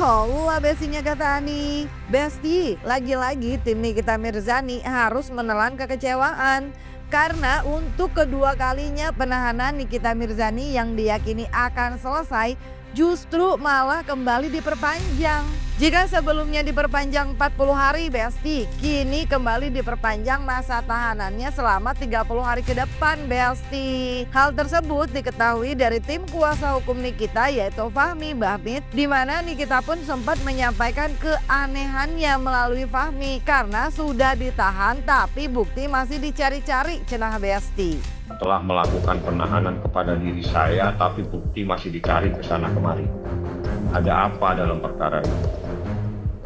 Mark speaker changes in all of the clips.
Speaker 1: Allah bestinya kata Ani. Besti, lagi-lagi tim Nikita Mirzani harus menelan kekecewaan. Karena untuk kedua kalinya penahanan Nikita Mirzani yang diyakini akan selesai justru malah kembali diperpanjang. Jika sebelumnya diperpanjang 40 hari Besti, kini kembali diperpanjang masa tahanannya selama 30 hari ke depan Besti. Hal tersebut diketahui dari tim kuasa hukum Nikita yaitu Fahmi Bahmid, di mana Nikita pun sempat menyampaikan keanehannya melalui Fahmi karena sudah ditahan tapi bukti masih dicari-cari cenah Besti.
Speaker 2: Telah melakukan penahanan kepada diri saya tapi bukti masih dicari ke sana kemari. Ada apa dalam perkara ini?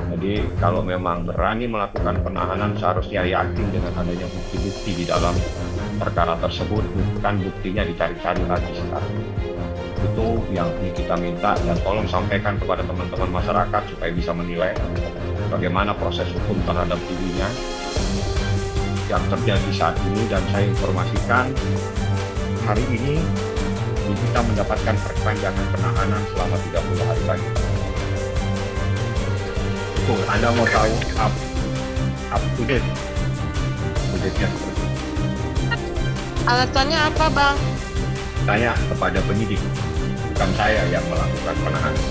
Speaker 2: Jadi kalau memang berani melakukan penahanan seharusnya yakin dengan adanya bukti-bukti di dalam perkara tersebut, bukan buktinya dicari-cari lagi sekarang. Itu yang kita minta dan tolong sampaikan kepada teman-teman masyarakat supaya bisa menilai bagaimana proses hukum terhadap dirinya yang terjadi saat ini. Dan saya informasikan hari ini kita mendapatkan perpanjangan penahanan selama 30 hari lagi. Tuh, Anda mau tahu up to date? Update-nya seperti itu.
Speaker 3: Alasannya apa, Bang?
Speaker 2: Tanya kepada penyidik, bukan saya yang melakukan penahanan.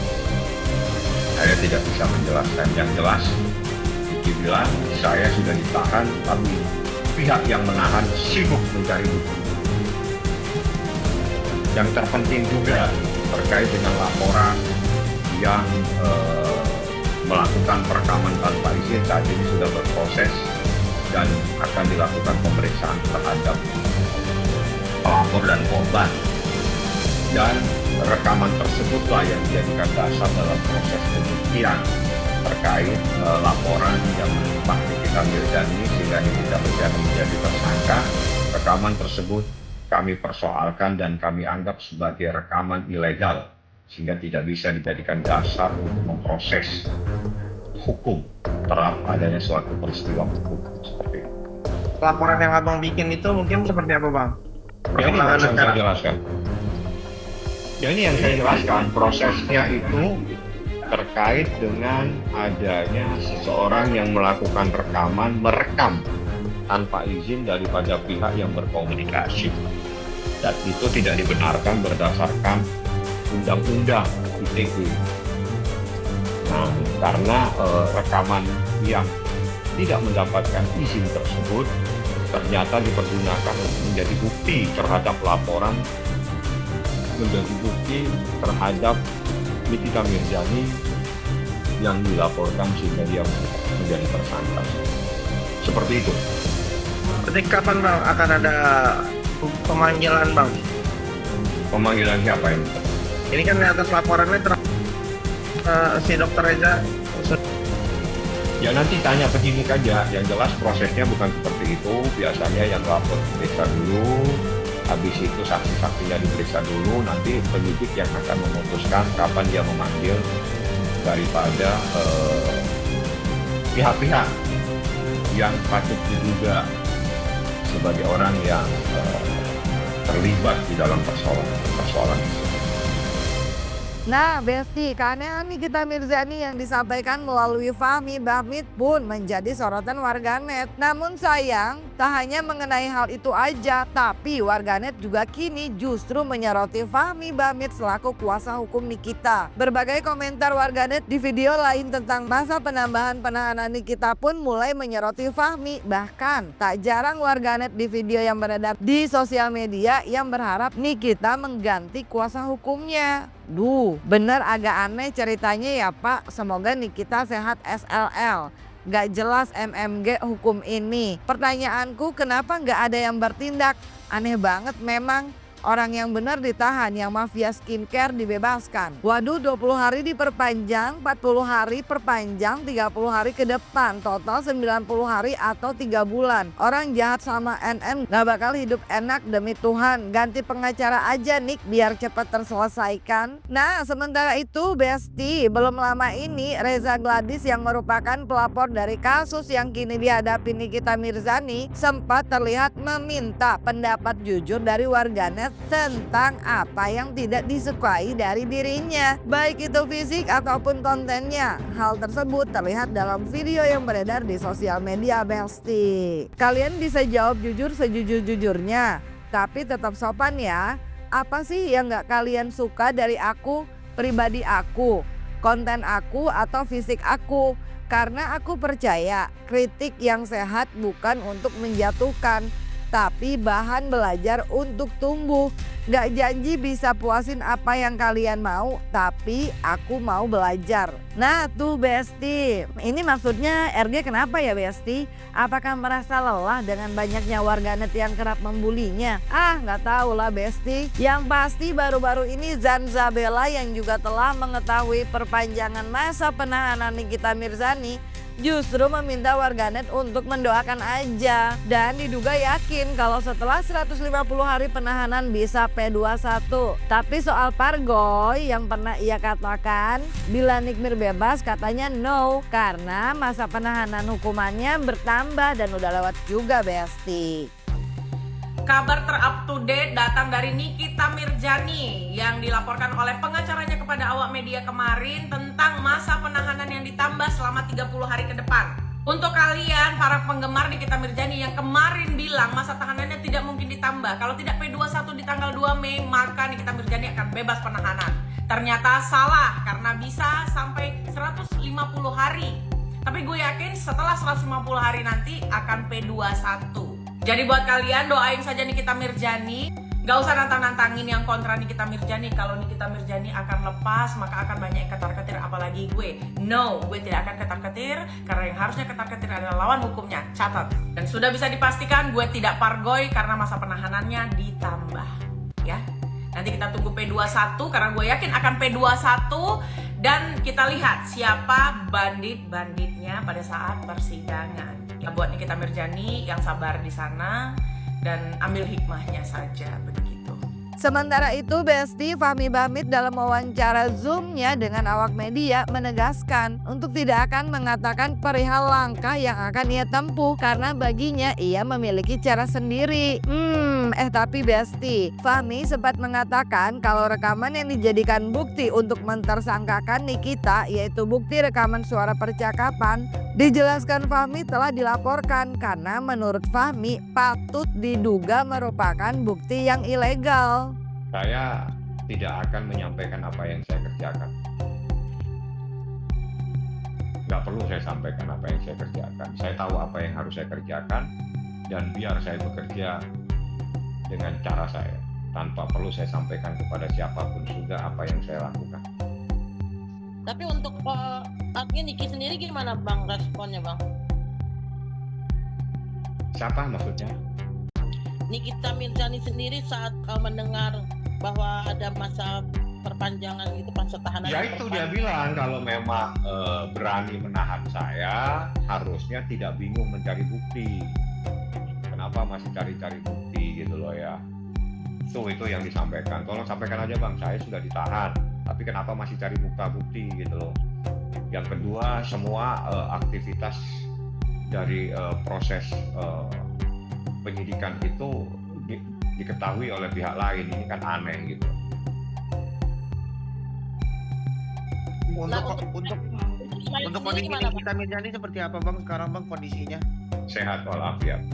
Speaker 2: Saya tidak bisa menjelaskan. Yang jelas, Diki bilang saya sudah ditahan, tapi pihak yang menahan sibuk mencari bukti. Yang terpenting juga terkait dengan laporan yang melakukan perekaman tanpa izin saat ini sudah berproses dan akan dilakukan pemeriksaan terhadap pelapor dan korban. Dan rekaman tersebutlah yang dijadikan dasar dalam proses pembuktian terkait laporan yang menimpa Nikita Mirzani sehingga Nikita Mirzani menjadi tersangka. Rekaman tersebut kami persoalkan dan kami anggap sebagai rekaman ilegal sehingga tidak bisa dijadikan dasar untuk memproses hukum terhadap adanya suatu peristiwa hukum seperti itu.
Speaker 4: Laporan yang abang bikin itu mungkin seperti apa, Bang?
Speaker 2: Ya, ini yang saya jelaskan. Ya, ini yang saya jelaskan. Prosesnya itu terkait dengan adanya seseorang yang melakukan rekaman, merekam tanpa izin daripada pihak yang berkomunikasi. Dan itu tidak dibenarkan berdasarkan undang-undang ITE. Nah, karena rekaman yang tidak mendapatkan izin tersebut ternyata dipergunakan untuk menjadi bukti terhadap laporan, menjadi bukti terhadap Nikita Mirzani yang dilaporkan sehingga dia menjadi tersangka. Seperti itu.
Speaker 4: Berarti kapan, Bang, akan ada pemanggilan, Bang?
Speaker 2: Pemanggilan siapa ini?
Speaker 4: Ini kan di atas laporannya si Dokter Reza.
Speaker 2: Ya nanti tanya penyidik aja. Yang jelas prosesnya bukan seperti itu. Biasanya yang lapor diperiksa dulu, habis itu saksi-saksinya diperiksa dulu, nanti penyidik yang akan memutuskan kapan dia memanggil daripada pihak-pihak yang patut diduga sebagai orang yang terlibat di dalam persoalan itu.
Speaker 1: Nah Besti, keanehan Nikita Mirzani yang disampaikan melalui Fahmi Bahmid pun menjadi sorotan warganet. Namun sayang, tak hanya mengenai hal itu aja, tapi warganet juga kini justru menyoroti Fahmi Bahmid selaku kuasa hukum Nikita. Berbagai komentar warganet di video lain tentang masa penambahan penahanan Nikita pun mulai menyoroti Fahmi. Bahkan tak jarang warganet di video yang beredar di sosial media yang berharap Nikita mengganti kuasa hukumnya. Duh, bener agak aneh ceritanya ya Pak. Semoga Nikita sehat SLL. Gak jelas MMG hukum ini. Pertanyaanku, kenapa gak ada yang bertindak? Aneh banget memang. Orang yang benar ditahan, yang mafia skincare dibebaskan. Waduh, 20 hari diperpanjang, 40 hari perpanjang, 30 hari ke depan. Total 90 hari atau 3 bulan. Orang jahat sama NN gak bakal hidup enak demi Tuhan. Ganti pengacara aja Nick biar cepat terselesaikan. Nah, sementara itu Besti, belum lama ini Reza Gladys yang merupakan pelapor dari kasus yang kini dihadapi Nikita Mirzani sempat terlihat meminta pendapat jujur dari warganet tentang apa yang tidak disukai dari dirinya, baik itu fisik ataupun kontennya. Hal tersebut terlihat dalam video yang beredar di sosial media Besti. Kalian bisa jawab jujur sejujur-jujurnya, tapi tetap sopan ya. Apa sih yang gak kalian suka dari aku, pribadi aku, konten aku atau fisik aku? Karena aku percaya kritik yang sehat bukan untuk menjatuhkan, tapi bahan belajar untuk tumbuh. Gak janji bisa puasin apa yang kalian mau, tapi aku mau belajar. Nah tuh Besti, ini maksudnya RG kenapa ya Besti? Apakah merasa lelah dengan banyaknya warganet yang kerap membulinya? Gak tahu lah Besti. Yang pasti baru-baru ini Zanzabella yang juga telah mengetahui perpanjangan masa penahanan Nikita Mirzani justru meminta warganet untuk mendoakan aja, dan diduga yakin kalau setelah 150 hari penahanan bisa P21. Tapi soal Pargoy yang pernah ia katakan bila Nikmir bebas, katanya no, karena masa penahanan hukumannya bertambah dan udah lewat juga Besti.
Speaker 5: Kabar terup to date datang dari Nikita Mirzani yang dilaporkan oleh pengacaranya kepada awak media kemarin tentang masa penahanan yang ditambah selama 30 hari ke depan. Untuk kalian para penggemar Nikita Mirzani yang kemarin bilang masa tahanannya tidak mungkin ditambah, kalau tidak P21 di tanggal 2 Mei maka Nikita Mirzani akan bebas penahanan. Ternyata salah karena bisa sampai 150 hari. Tapi gue yakin setelah 150 hari nanti akan P21. Jadi buat kalian doain saja Nikita Mirzani. Gak usah nantang-nantangin yang kontra Nikita Mirzani. Kalau Nikita Mirzani akan lepas maka akan banyak yang ketar-ketir, apalagi gue. No, gue tidak akan ketar-ketir karena yang harusnya ketar-ketir adalah lawan hukumnya. Catat. Dan sudah bisa dipastikan gue tidak pargoy karena masa penahanannya ditambah. Ya. Nanti kita tunggu P21 karena gue yakin akan P21. Dan kita lihat siapa bandit-banditnya pada saat persidangan. Ya buat Nikita Mirzani yang sabar di sana dan ambil hikmahnya saja begitu.
Speaker 1: Sementara itu Besti, Fahmi Bahmit dalam wawancara Zoom-nya dengan awak media menegaskan untuk tidak akan mengatakan perihal langkah yang akan ia tempuh karena baginya ia memiliki cara sendiri. Tapi Besti, Fahmi sempat mengatakan kalau rekaman yang dijadikan bukti untuk mentersangkakan Nikita, yaitu bukti rekaman suara percakapan, dijelaskan Fahmi telah dilaporkan karena menurut Fahmi patut diduga merupakan bukti yang ilegal.
Speaker 2: Saya tidak akan menyampaikan apa yang saya kerjakan. Nggak perlu saya sampaikan apa yang saya kerjakan. Saya tahu apa yang harus saya kerjakan dan biar saya bekerja dengan cara saya. Tanpa perlu saya sampaikan kepada siapapun sudah apa yang saya lakukan.
Speaker 3: Tapi untuk admin Niki sendiri gimana Bang responnya Bang?
Speaker 2: Siapa maksudnya?
Speaker 3: Nikita Mirzani sendiri saat mendengar bahwa ada masa perpanjangan itu masa tahanan.
Speaker 2: Ya itu dia bilang kalau memang berani menahan saya harusnya tidak bingung mencari bukti. Kenapa masih cari-cari bukti gitu loh ya. Itu yang disampaikan. Tolong sampaikan aja Bang, saya sudah ditahan. Tapi kenapa masih cari bukti gitu loh. Yang kedua, semua aktivitas dari proses penyidikan itu diketahui oleh pihak lain. Ini kan aneh gitu.
Speaker 4: Untuk kondisi Nikita Mirzani seperti apa Bang sekarang Bang kondisinya?
Speaker 2: Sehat walafiat.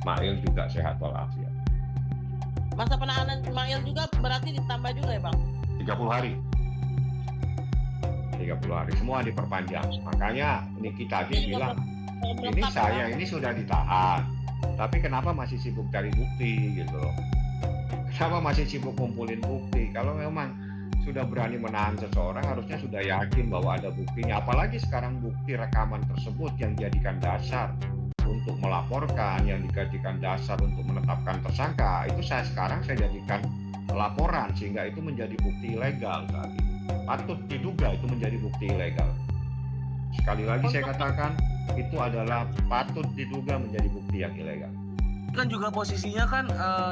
Speaker 2: Mail juga sehat walafiat.
Speaker 3: Masa penahanan Mail juga berarti ditambah juga ya Bang?
Speaker 2: 30 hari. 30 hari semua diperpanjang. Makanya Niki tadi bilang ini saya ini sudah ditahan, tapi kenapa masih sibuk cari bukti gitu loh. Kenapa masih sibuk kumpulin bukti? Kalau memang sudah berani menahan seseorang harusnya sudah yakin bahwa ada buktinya. Apalagi sekarang bukti rekaman tersebut yang dijadikan dasar untuk melaporkan, yang dijadikan dasar untuk menetapkan tersangka, itu saya jadikan laporan sehingga itu menjadi bukti ilegal saat ini. Patut diduga itu menjadi bukti ilegal. Sekali lagi saya katakan itu adalah patut diduga menjadi bukti yang ilegal.
Speaker 6: Kan juga posisinya kan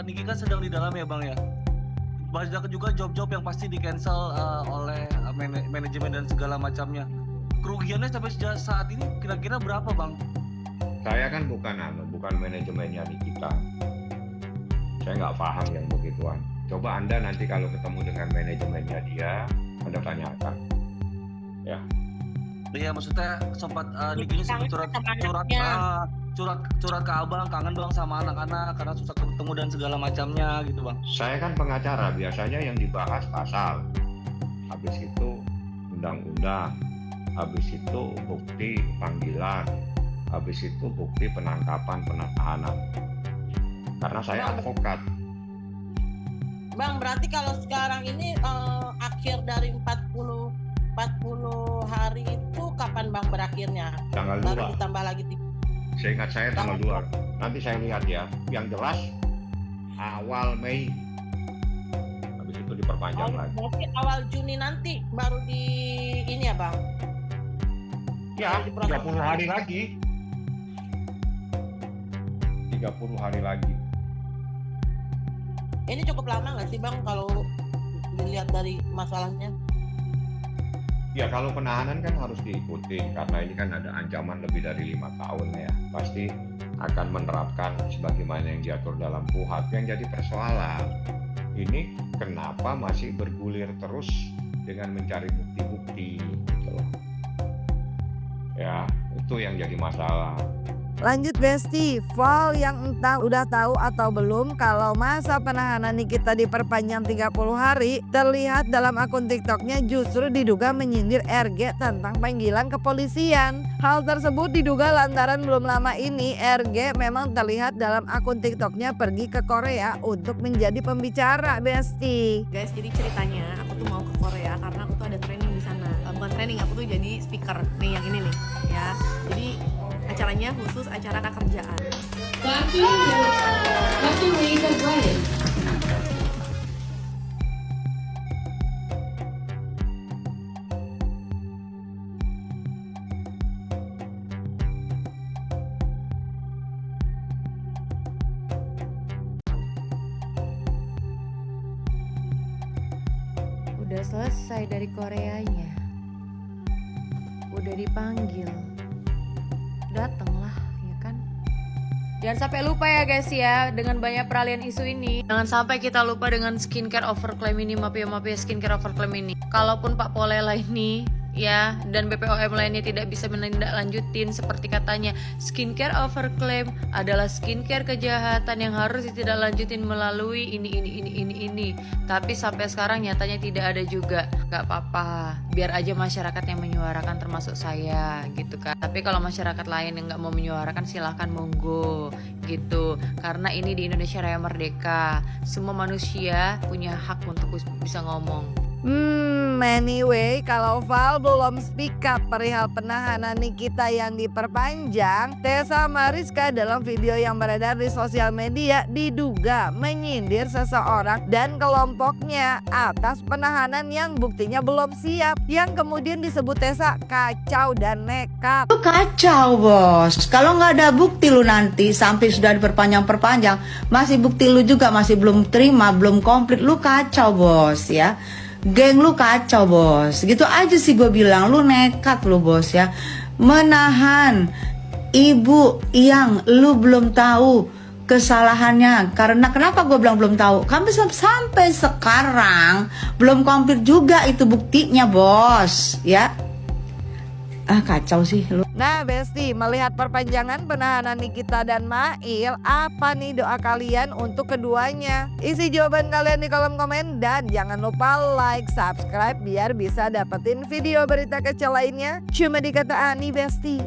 Speaker 6: Niki kan sedang di dalam ya Bang ya. Banyak juga job-job yang pasti di cancel oleh manajemen dan segala macamnya. Kerugiannya sampai saat ini kira-kira berapa Bang?
Speaker 2: Saya kan bukan manajemennya Nikita. Saya nggak paham yang begituan. Coba Anda nanti kalau ketemu dengan manajemennya dia, Anda tanyakan. Ya.
Speaker 6: Iya, maksudnya sempat Niki
Speaker 3: Kangen
Speaker 6: surat
Speaker 3: sama
Speaker 6: surat
Speaker 3: anaknya.
Speaker 6: surat ke abang, kangen dong sama anak-anak karena susah ketemu dan segala macamnya gitu bang.
Speaker 2: Saya kan pengacara, biasanya yang dibahas pasal, habis itu undang-undang, habis itu bukti panggilan, habis itu bukti penangkapan penahanan. Karena saya advokat.
Speaker 3: Bang, berarti kalau sekarang ini akhir dari 40 hari itu kapan Bang berakhirnya?
Speaker 2: Tanggal
Speaker 3: Baru
Speaker 2: 2.
Speaker 3: ditambah lagi
Speaker 2: Seingat saya tanggal 2. Nanti saya lihat ya. Yang jelas awal Mei. Habis itu diperpanjang lagi.
Speaker 3: berarti awal Juni nanti baru di ini ya Bang?
Speaker 2: Ya,
Speaker 3: Baru diproses.
Speaker 2: 30 hari lagi. 30 hari lagi.
Speaker 3: Ini cukup lama nggak sih Bang kalau dilihat dari masalahnya?
Speaker 2: Ya kalau penahanan kan harus diikuti karena ini kan ada ancaman lebih dari 5 tahun ya. Pasti akan menerapkan sebagaimana yang diatur dalam KUHP. Yang jadi persoalan ini kenapa masih bergulir terus dengan mencari bukti-bukti gitu loh. Ya, itu yang jadi masalah.
Speaker 1: Lanjut Besti, Val yang entah udah tahu atau belum kalau masa penahanan Nikita diperpanjang 30 hari, terlihat dalam akun TikToknya justru diduga menyindir RG tentang panggilan kepolisian. Hal tersebut diduga lantaran belum lama ini RG memang terlihat dalam akun TikToknya pergi ke Korea untuk menjadi pembicara Besti.
Speaker 7: Guys, jadi ceritanya aku tuh mau ke Korea karena aku tuh ada training di sana. Bukan training, aku tuh jadi speaker nih yang ini nih ya. Jadi acaranya khusus acara kekerjaan.
Speaker 8: Udah selesai dari Koreanya, udah dipanggil, datanglah ya kan. Jangan sampai lupa ya guys ya, dengan banyak peralihan isu ini, jangan sampai kita lupa dengan skincare overclaim ini, mafia-mafia skincare overclaim ini. Kalaupun Pak Polela ini ya dan BPOM lainnya tidak bisa menindaklanjutin seperti katanya skincare overclaim adalah skincare kejahatan yang harus ditindaklanjutin melalui ini. Tapi sampai sekarang nyatanya tidak ada juga. Gak apa-apa, biar aja masyarakat yang menyuarakan termasuk saya gitu kan. Tapi kalau masyarakat lain yang gak mau menyuarakan silahkan monggo gitu. Karena ini di Indonesia Raya Merdeka, semua manusia punya hak untuk bisa ngomong.
Speaker 1: Anyway, kalau Val belum speak up perihal penahanan Nikita yang diperpanjang, Tessa Mariska dalam video yang beredar di sosial media diduga menyindir seseorang dan kelompoknya atas penahanan yang buktinya belum siap, yang kemudian disebut Tessa kacau dan nekat.
Speaker 9: Lu kacau bos, kalau nggak ada bukti lu nanti sampai sudah diperpanjang masih bukti lu juga masih belum terima, belum komplit, lu kacau bos ya. Geng lu kacau bos, gitu aja sih gue bilang. Lu nekat lu bos ya, menahan ibu yang lu belum tahu kesalahannya. Karena kenapa gue bilang belum tahu, sampai sekarang belum komplit juga itu buktinya bos ya. Kacau sih lu.
Speaker 1: Nah Besti, melihat perpanjangan penahanan Nikita dan Mail, apa nih doa kalian untuk keduanya? Isi jawaban kalian di kolom komen dan jangan lupa like, subscribe biar bisa dapetin video berita kecil lainnya cuma di Kata Ani Besti.